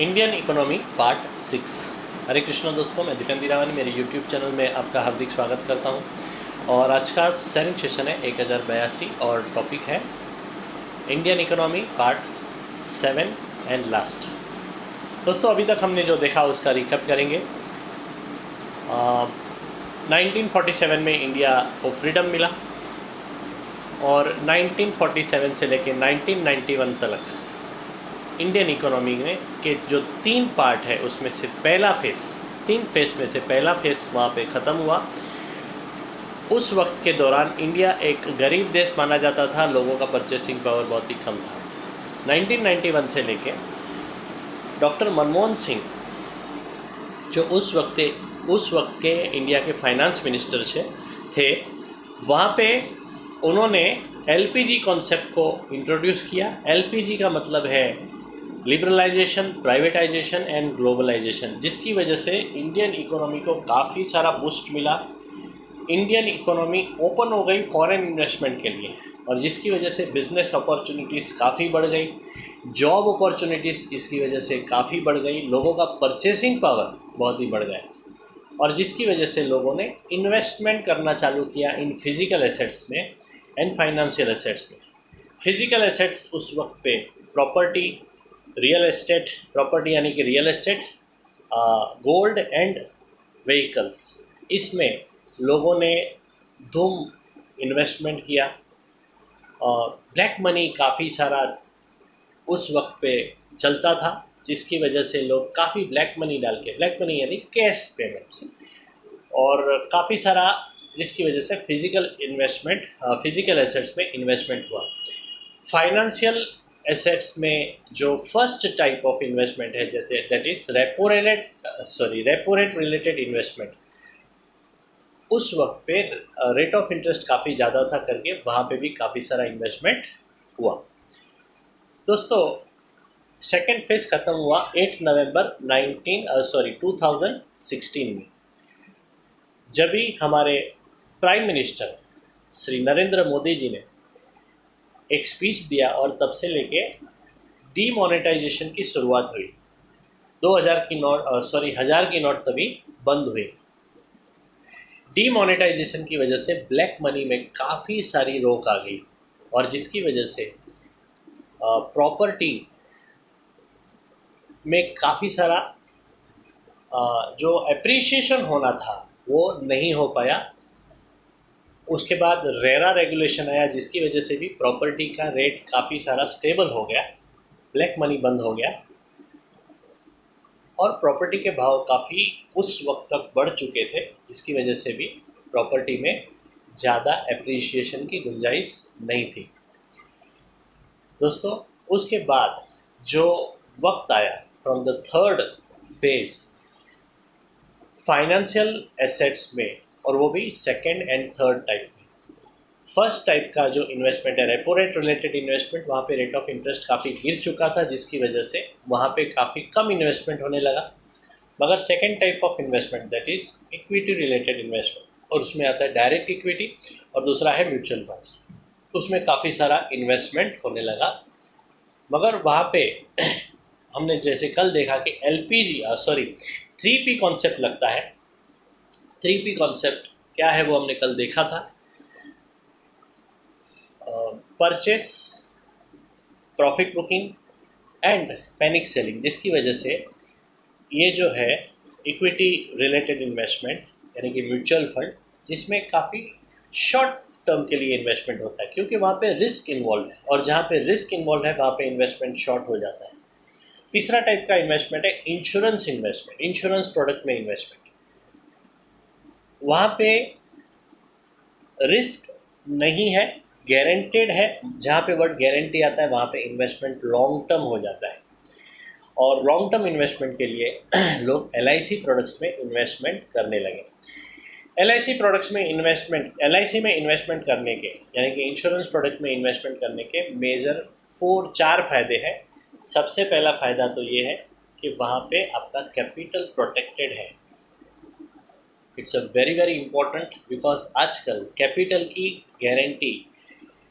Indian economy part 6। हरे कृष्णा दोस्तों, मैं दीपेंद्र रावनी मेरे यूट्यूब चैनल में आपका हार्दिक स्वागत करता हूं। और आज का सैनिक सेशन है 1082 और टॉपिक है Indian economy part 7 and last. दोस्तों, अभी तक हमने जो देखा उसका रिकैप करेंगे। 1947 में इंडिया को फ्रीडम मिला और 1947 से लेकर 1991 तक इंडियन इकोनॉमी में के जो 3 पार्ट है उसमें से पहला फेस, 3 फेस में से पहला फेस वहाँ पे ख़त्म हुआ। उस वक्त के दौरान इंडिया एक गरीब देश माना जाता था, लोगों का परचेसिंग पावर बहुत ही कम था। 1991 से लेके डॉक्टर मनमोहन सिंह जो उस वक्त के इंडिया के फाइनेंस मिनिस्टर थे, वहाँ पे उन्होंने एलपीजी कॉन्सेप्ट को इंट्रोड्यूस किया। एलपीजी का मतलब है लिबरलाइजेशन, प्राइवेटाइजेशन एंड ग्लोबलाइजेशन, जिसकी वजह से इंडियन इकोनॉमी को काफ़ी सारा बूस्ट मिला। इंडियन इकोनॉमी ओपन हो गई फॉरेन इन्वेस्टमेंट के लिए और जिसकी वजह से बिज़नेस अपॉर्चुनिटीज़ काफ़ी बढ़ गई, जॉब अपॉर्चुनिटीज़ इसकी वजह से काफ़ी बढ़ गई, लोगों का परचेसिंग पावर बहुत ही बढ़ गया और जिसकी वजह से लोगों ने इन्वेस्टमेंट करना चालू किया इन फिज़िकल एसेट्स में एंड फाइनेंशियल एसेट्स में। फिज़िकल एसेट्स उस वक्त पे प्रॉपर्टी, रियल एस्टेट, प्रॉपर्टी यानी कि real estate, gold and vehicles, इसमें लोगों ने धूम इन्वेस्टमेंट किया। ब्लैक मनी काफ़ी सारा उस वक्त पे चलता था, जिसकी वजह से लोग काफ़ी ब्लैक मनी डाल के, ब्लैक मनी यानी कैश पेमेंट्स, और काफ़ी सारा जिसकी वजह से फिज़िकल इन्वेस्टमेंट, फिज़िकल एसेट्स में इन्वेस्टमेंट हुआ। फाइनेंशियल एसेट्स में जो फर्स्ट टाइप ऑफ इन्वेस्टमेंट है that is repo rate related investment, उस वक्त पे रेट ऑफ इंटरेस्ट काफ़ी ज़्यादा था करके वहाँ पे भी काफ़ी सारा इन्वेस्टमेंट हुआ। दोस्तों, सेकेंड फेज़ ख़त्म हुआ 8 नवंबर 2016 में, जब भी हमारे प्राइम मिनिस्टर श्री नरेंद्र मोदी जी ने एक स्पीच दिया और तब से लेके डीमोनेटाइजेशन की शुरुआत हुई। 1000 की नोट तभी बंद हुई। डीमोनेटाइजेशन की वजह से ब्लैक मनी में काफ़ी सारी रोक आ गई और जिसकी वजह से प्रॉपर्टी में काफ़ी सारा जो एप्रिसिएशन होना था वो नहीं हो पाया। उसके बाद रेरा रेगुलेशन आया, जिसकी वजह से भी प्रॉपर्टी का रेट काफ़ी सारा स्टेबल हो गया, ब्लैक मनी बंद हो गया और प्रॉपर्टी के भाव काफ़ी उस वक्त तक बढ़ चुके थे, जिसकी वजह से भी प्रॉपर्टी में ज़्यादा एप्रिसिएशन की गुंजाइश नहीं थी। दोस्तों, उसके बाद जो वक्त आया from the third phase financial assets में, और वो भी सेकेंड एंड थर्ड टाइप में। फर्स्ट टाइप का जो इन्वेस्टमेंट है रेपो रेट रिलेटेड इन्वेस्टमेंट, वहाँ पे रेट ऑफ इंटरेस्ट काफ़ी गिर चुका था, जिसकी वजह से वहाँ पे काफ़ी कम इन्वेस्टमेंट होने लगा। मगर second type of investment that is equity related investment, और उसमें आता है डायरेक्ट इक्विटी और दूसरा है म्यूचुअल फंड्स, उसमें काफ़ी सारा इन्वेस्टमेंट होने लगा। मगर वहाँ पे हमने जैसे कल देखा कि LPG 3P कॉन्सेप्ट लगता है। 3P कॉन्सेप्ट क्या है वो हमने कल देखा था। Purchase, profit booking and panic selling, जिसकी वजह से ये जो है इक्विटी रिलेटेड इन्वेस्टमेंट यानी कि म्यूचुअल फंड, जिसमें काफ़ी शॉर्ट टर्म के लिए इन्वेस्टमेंट होता है, क्योंकि वहाँ पे रिस्क इन्वॉल्व है और जहाँ पे रिस्क इन्वॉल्व है वहाँ पे इन्वेस्टमेंट शॉर्ट हो जाता है। तीसरा टाइप का इन्वेस्टमेंट है इंश्योरेंस इन्वेस्टमेंट, इंश्योरेंस प्रोडक्ट में इन्वेस्टमेंट। वहाँ पे रिस्क नहीं है, गारंटेड है। जहाँ पे वर्ड गारंटी आता है वहाँ पे इन्वेस्टमेंट लॉन्ग टर्म हो जाता है और लॉन्ग टर्म इन्वेस्टमेंट के लिए लोग LIC प्रोडक्ट्स में इन्वेस्टमेंट करने लगे। LIC प्रोडक्ट्स में इन्वेस्टमेंट, LIC में इन्वेस्टमेंट करने के यानी कि इंश्योरेंस प्रोडक्ट में इन्वेस्टमेंट करने के मेजर 4 फ़ायदे हैं। सबसे पहला फ़ायदा तो ये है कि वहाँ पे आपका कैपिटल प्रोटेक्टेड है। It's a very important, because आजकल कैपिटल की गारंटी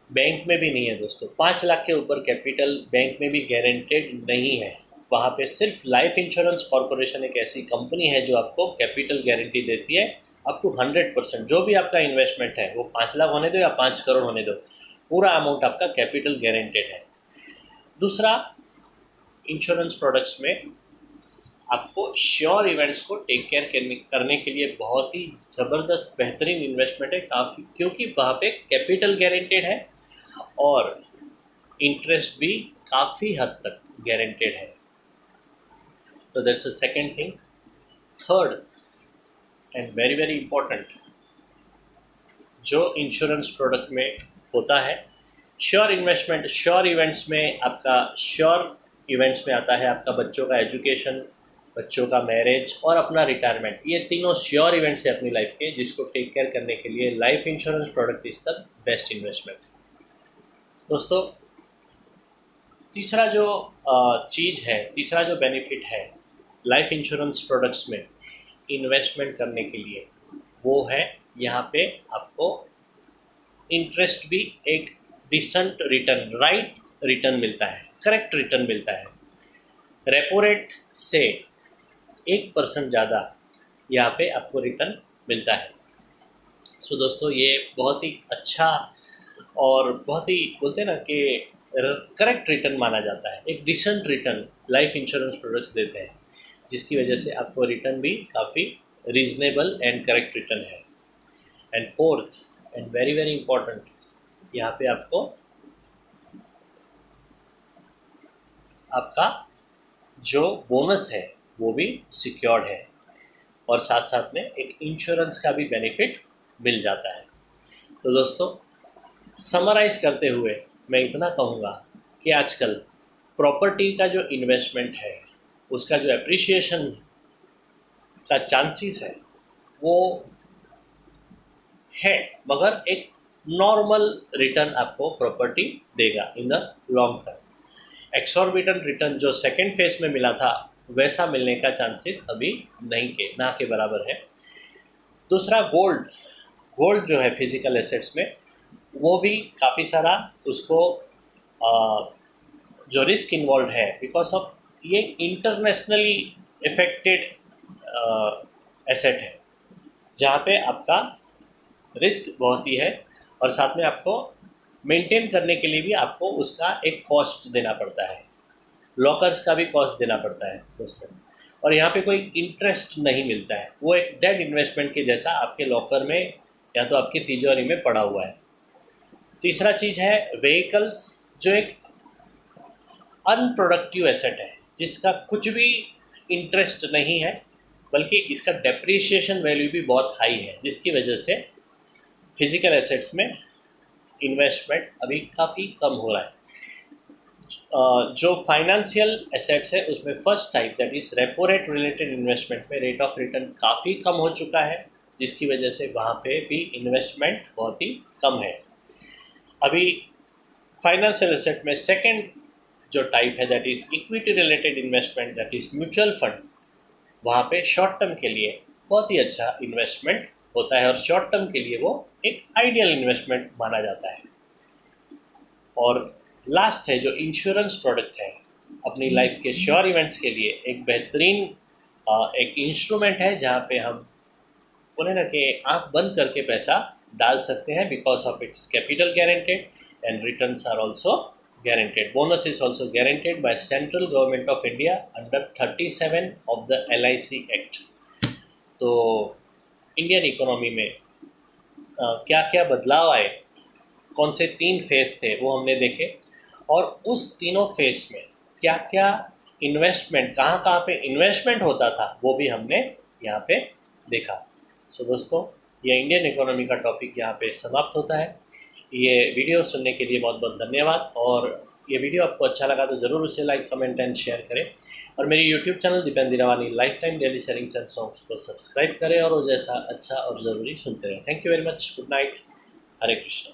बैंक में भी नहीं है दोस्तों। 5 लाख के ऊपर कैपिटल बैंक में भी गारंटेड नहीं है। वहाँ पे सिर्फ लाइफ इंश्योरेंस कॉरपोरेशन एक ऐसी कंपनी है जो आपको कैपिटल गारंटी देती है अप टू 100%। जो भी आपका इन्वेस्टमेंट है वो 5 लाख होने दो या 5 करोड़ होने दो, पूरा अमाउंट आपका कैपिटल गारंटेड है। दूसरा, इंश्योरेंस प्रोडक्ट्स में आपको श्योर इवेंट्स को टेक केयर करने के लिए बहुत ही ज़बरदस्त बेहतरीन इन्वेस्टमेंट है काफ़ी, क्योंकि वहाँ पे कैपिटल गारंटेड है और इंटरेस्ट भी काफ़ी हद तक गारंटेड है। तो that's a second thing. Third and very very important, जो इंश्योरेंस प्रोडक्ट में होता है श्योर इन्वेस्टमेंट, श्योर इवेंट्स में आपका श्योर इवेंट्स में आता है आपका बच्चों का एजुकेशन, बच्चों का मैरिज और अपना रिटायरमेंट। ये तीनों श्योर इवेंट्स है अपनी लाइफ के, जिसको टेक केयर करने के लिए life insurance product is the best investment. दोस्तों, तीसरा जो चीज़ है, तीसरा जो बेनिफिट है लाइफ इंश्योरेंस प्रोडक्ट्स में इन्वेस्टमेंट करने के लिए, वो है यहाँ पे आपको इंटरेस्ट भी एक डिसेंट रिटर्न, राइट रिटर्न मिलता है, करेक्ट रिटर्न मिलता है। रेपो रेट से 1% ज़्यादा यहाँ पे आपको रिटर्न मिलता है। सो दोस्तों, ये बहुत ही अच्छा और बहुत ही बोलते हैं ना कि करेक्ट रिटर्न माना जाता है। एक decent return life insurance products देते हैं, जिसकी वजह से आपको रिटर्न भी काफ़ी रीजनेबल एंड करेक्ट रिटर्न है। And fourth and very very important, यहाँ पे आपको आपका जो बोनस है वो भी सिक्योर्ड है और साथ साथ में एक इंश्योरेंस का भी बेनिफिट मिल जाता है। तो दोस्तों, समराइज़ करते हुए मैं इतना कहूँगा कि आजकल प्रॉपर्टी का जो इन्वेस्टमेंट है उसका जो एप्रिसिएशन का चांसेस है वो है, मगर एक नॉर्मल रिटर्न आपको प्रॉपर्टी देगा in the long term. Exorbitant return जो सेकेंड फेज में मिला था वैसा मिलने का चांसेस अभी नहीं के ना के बराबर है। दूसरा, गोल्ड जो है फिजिकल एसेट्स में, वो भी काफ़ी सारा उसको जो रिस्क इन्वॉल्व है बिकॉज ऑफ ये इंटरनेशनली इफेक्टेड एसेट है, जहाँ पे आपका रिस्क बहुत ही है और साथ में आपको मेंटेन करने के लिए भी आपको उसका एक कॉस्ट देना पड़ता है, लॉकर्स का भी कॉस्ट देना पड़ता है दोस्तों। और यहाँ पे कोई इंटरेस्ट नहीं मिलता है, वो एक डेड इन्वेस्टमेंट के जैसा आपके लॉकर में या तो आपकी तिजोरी में पड़ा हुआ है। तीसरा चीज़ है व्हीकल्स, जो एक अनप्रोडक्टिव एसेट है जिसका कुछ भी इंटरेस्ट नहीं है, बल्कि इसका डेप्रिसिएशन वैल्यू भी बहुत हाई है, जिसकी वजह से फिजिकल एसेट्स में इन्वेस्टमेंट अभी काफ़ी कम हो रहा है। जो फाइनेंशियल एसेट्स है उसमें first type that is repo rate related investment में रेट ऑफ रिटर्न काफ़ी कम हो चुका है, जिसकी वजह से वहाँ पे भी इन्वेस्टमेंट बहुत ही कम है। अभी फाइनेंशियल एसेट में सेकंड जो टाइप है that is equity related investment, that is mutual fund. वहाँ पे शॉर्ट टर्म के लिए बहुत ही अच्छा इन्वेस्टमेंट होता है और शॉर्ट टर्म के लिए वो एक आइडियल इन्वेस्टमेंट माना जाता है। और लास्ट है जो इंश्योरेंस प्रोडक्ट है, अपनी लाइफ के श्योर इवेंट्स के लिए एक बेहतरीन एक इंस्ट्रूमेंट है, जहाँ पे हम बोले ना कि आंख बंद करके पैसा डाल सकते हैं because of its capital guaranteed and returns are also guaranteed. Bonus is also guaranteed by Central Government of India under 37 of the LIC Act. तो इंडियन इकोनॉमी में क्या क्या बदलाव आए, कौन से 3 फेज थे वो हमने देखे, और उस तीनों फेज में क्या क्या इन्वेस्टमेंट, कहाँ कहाँ पे इन्वेस्टमेंट होता था वो भी हमने यहाँ पे देखा। सो दोस्तों, ये इंडियन इकोनॉमी का टॉपिक यहाँ पे समाप्त होता है। ये वीडियो सुनने के लिए बहुत बहुत धन्यवाद, और ये वीडियो आपको अच्छा लगा तो ज़रूर उसे लाइक, कमेंट एंड शेयर करें, और मेरी YouTube channel Deependra Rawani life time daily sharings and songs को सब्सक्राइब करें और वो जैसा अच्छा और ज़रूरी सुनते रहें। Thank you very much, good night, Hare Krishna.